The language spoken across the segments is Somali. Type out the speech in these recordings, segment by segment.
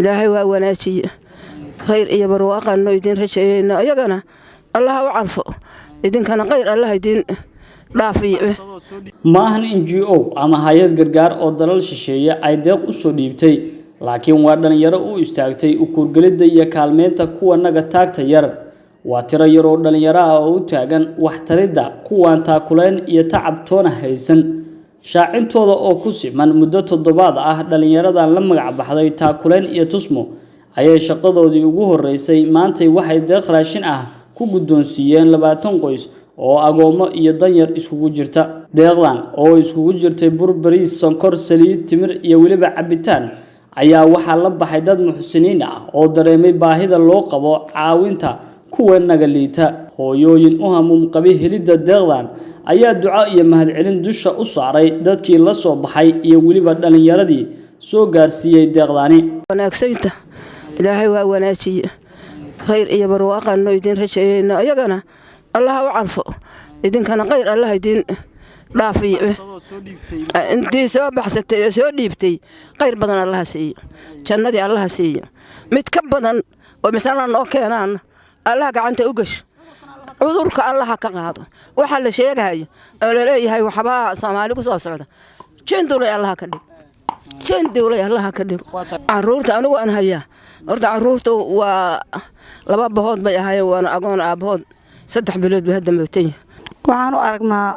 إلهي وناسي خير إيا برواقا إنه يدين رشينا أيقنا الله وعرفه إذن كان غير الله يدين رافي maahan NGO ama hay'ad gargaar oo dalal shisheeye ay deeq u soo dhiibtay laakiin waa dhalinyaro u istaagtay u kurgalida iyo kaalmeynta kuwa naga taagta yar waa tiro yar oo dhalinyaro ah oo u taagan wax taridda kuwan taakuleen iyo tacab toona haysan shaacintooda oo ku siman muddo toddobaad ah dhalinyaradan la magac baxday taakuleen iyo tusmo ayay shaqadoodii ugu horeysay maantay waxay deeq raashin ah ku guddoonsiiyeen 20 qoys oo agoomo iyo danyar isugu jirta deeqdan oo isugu jirtay bariis sonkor saliid timir iyo waliba cabitaan ayaa waxa la baxay dad muxsiniin ah oo dareemay baahida loo qabo caawinta kuwa naga liita hooyooyin u hamuum qabay helida deeqdan ayaa duco iyo mahadcelin dusha u saaray dadkii la soo baxay iyo waliba dhalinyaradii soo gaarsiiyay deeqdani wanaagsanta ilaahay waa wanaajiyay khayr iyo barwaaqo inoo idin rajayna ayagana الله وعرفه إذن كان غير الله يدين رافي أنتي سو بحثتي سو ديبتي غير بدن الله سي جنة الله سي متكبدا ومثلا أوكينا الله قعنت أوجش عذرك الله كقاض وحل شيء هاي ولا هاي وحبا صومالي وصوصعد جندولي الله كدي جندولي الله كدي عرورت أنا وأنا هيا أرد عرورت ولبا بهود بيهاي وأنا أقول أبهود saddex bilood baa dambeeyay waxaan u aragnaa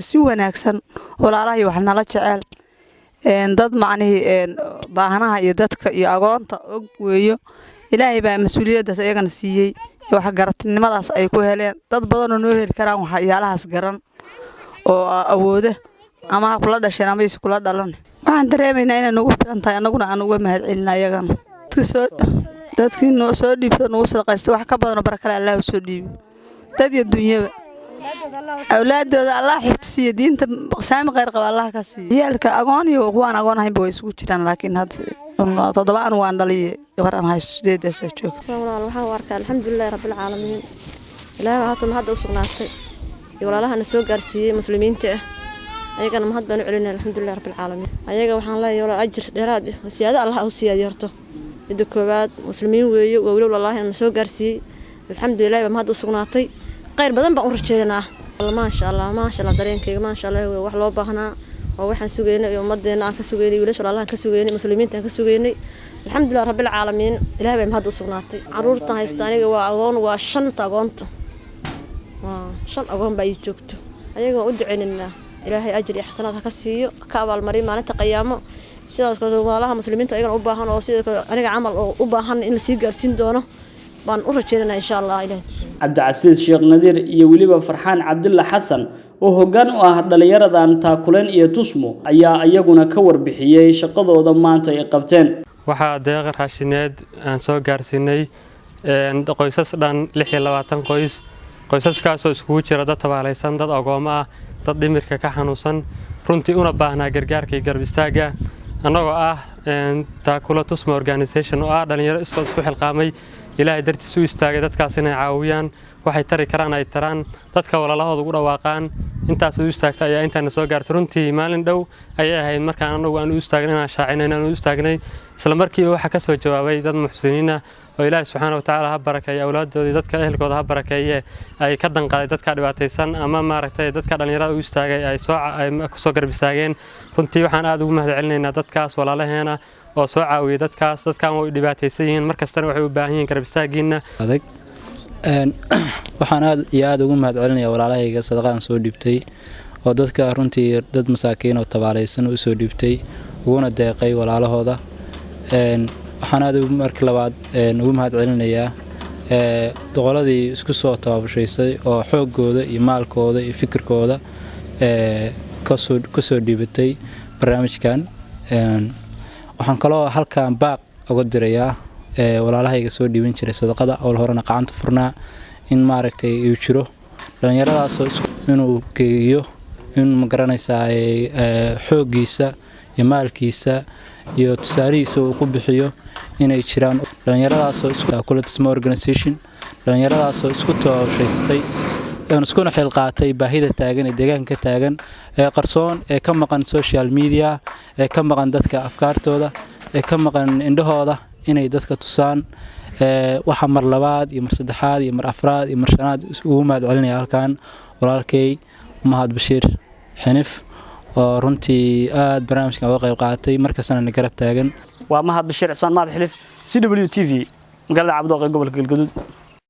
si wanaagsan walaalahay wax nala jecel dad macnaheedu baahanaha iyo dadka iyo agoonta og weeyo ilaahay baa mas'uuliyadaas ayagana siiyay wax garatinimadaas ay ku heleen dad badan oo noo heli karaan waxyaalahaas garan oo awooda ama kula dhashay ama is kula dhalan waxaan dareemaynaa inay nagu filan tahay anaguna aan uga mahadcelinaa ayagana dadkii noo soo dhiibto noo sadaqaystay wax ka badan oo barakale Allah u soo dhiibay dad iyo dunyaba awlaadooda Allah xifdisiyo diinta saami qeyr qaba Allah ka siiyo yaalka agoon iyo kuwan agoon ahayn bay isugu jiraan laakiin had todobaan waan dhaliyay gabar aan haysto sideedaas joogto waxaan warkaa alxamdulillaah rabbil caalamiin ilaahay ha tan hadda u sugnaatay walaalahana soo gaarsiiyay muslimiinta ayagana ma hadda celinaa alxamdulillaah rabbil caalamiin ayaga waxaan leeyahay walaal ajir dheeraad ah siyaada Allah u siyaadiyarto mid koobaad muslimiin weeyo walaal walaalaha soo gaarsiiyay alxamdulillaah ma hadda u sugnaatay غير بدن بقول رجالنا ما شاء الله dareenkayga ما شاء الله wax loo baahnaa oo waxaan sugeynay iyo umadeena aan ka sugeynay wiilasha Allah ka sugeynay muslimiinta aan ka sugeynay alxamdulillaah rabbil caalamiin ilaahay baa mahad u sugnaatay caruurta haysta aniga waa agoon waa 5 agoonta waa 5 agoon bay joogto ayaga u duceynaa ilaahay ajir iyo xasanaad ka siiyo ka abaal marin maalinta qiyaamo sidaas kale walaalaha muslimiinta ayagana u baahan oo sida aniga camal oo u baahan in la sii gaarsiin doono baan u rajeynaa insha Allah ilaahay Cabdicasiis Sheekh Nadiir iyo waliba Farxaan Cabdulla Xasan oo hoggaan u ah dhalinyaradan taakuleen iyo tusmo ayaa ayaguna ka warbixiyay shaqadooda maanta ay qabteen waxa deeq raashineed aan soo gaarsiinay qoysas dhan 26 qoysaskaas oo isku jira dad tabaalaysan dad agoomo ah dad dhimirka ka xanuunsan runtii una baahnaa gargaarka iyo garab istaaga anagoo ah taakula tusmo organization oo ah dhalinyaro isku xilqaamay ilaahay dartiis u istaagay dadkaas inay caawiyaan waxay tari karaan ay taraan dadka walaalahooda ugu dhawaaqaan intaas u istaagtay ayaa intaana soo gaartay runtii maalin dhow ayay ahayd markaan anagu aan u istaagnay inaan shaacinayna aan u istaagnay isla markiiba waxa ka soo jawaabay dad muxsiniin ah oo ilaahay subxaanahu wa tacaala ha barakeeyo awlaadooda dadka ehelkooda ha barakeeyo ay ka danqaday dadka dhibaataysan ama maaragtay dadka dhalinyarada u istaagay ay ku soo garab istaageen runtii waxaan aad ugu mahadcelinaynaa dadkaas walaalaheena oo soo caawiyay dadkan way dhibaataysan yihiin markastana waxay u baahan yihiin garab istaagiina adag waxaan aad ugu mahadcelinayaa walaalahayga sadaqaan soo dhibtay oo dadka runtii dad masaakiin oo tabaalaysan u soo dhibtay uguna deeqay walaalahooda waxaan aad markii labaad ugu mahadcelinayaa doqoladii isku soo tababashaysay oo xoogooda iyo maalkooda iyo fikirkooda ka soo dhibatay barnaamijkan waxaan kaloo halkaan baaq uga dirayaa walaalahayga soo dhiban jiray sadaqada oo horena qacanta furnaa in maaragtay uu jiro dhalinyaradaas inuu geeyo in ma garanaysaa xoogiisa iyo maalkiisa iyo tusaalihiisa uu ku bixiyo inay jiraan dhalinyaradaas kula tusmo organization dhalinyaradaas isku taabashaystay iskuna xilqaatay baahida taagan ee deegaanka taagan ee qarsoon ee ka maqan social media ee ka maqan dadka afkaartooda ee ka maqan indhahooda inay dadka tusaan waxa mar labaad iyo mar saddexaad iyo mar afraad iyo mar shanaad ugu mahad celinaya halkan walaalkay Mahad Bashiir Xinif oo runtii aad barnaamijkan uga qayb qaatay markasna na garab taagan waa Mahad Bashiir Cismaan Mahad Xinif CWTV magaalada Cabdooqa gobolka Galgaduud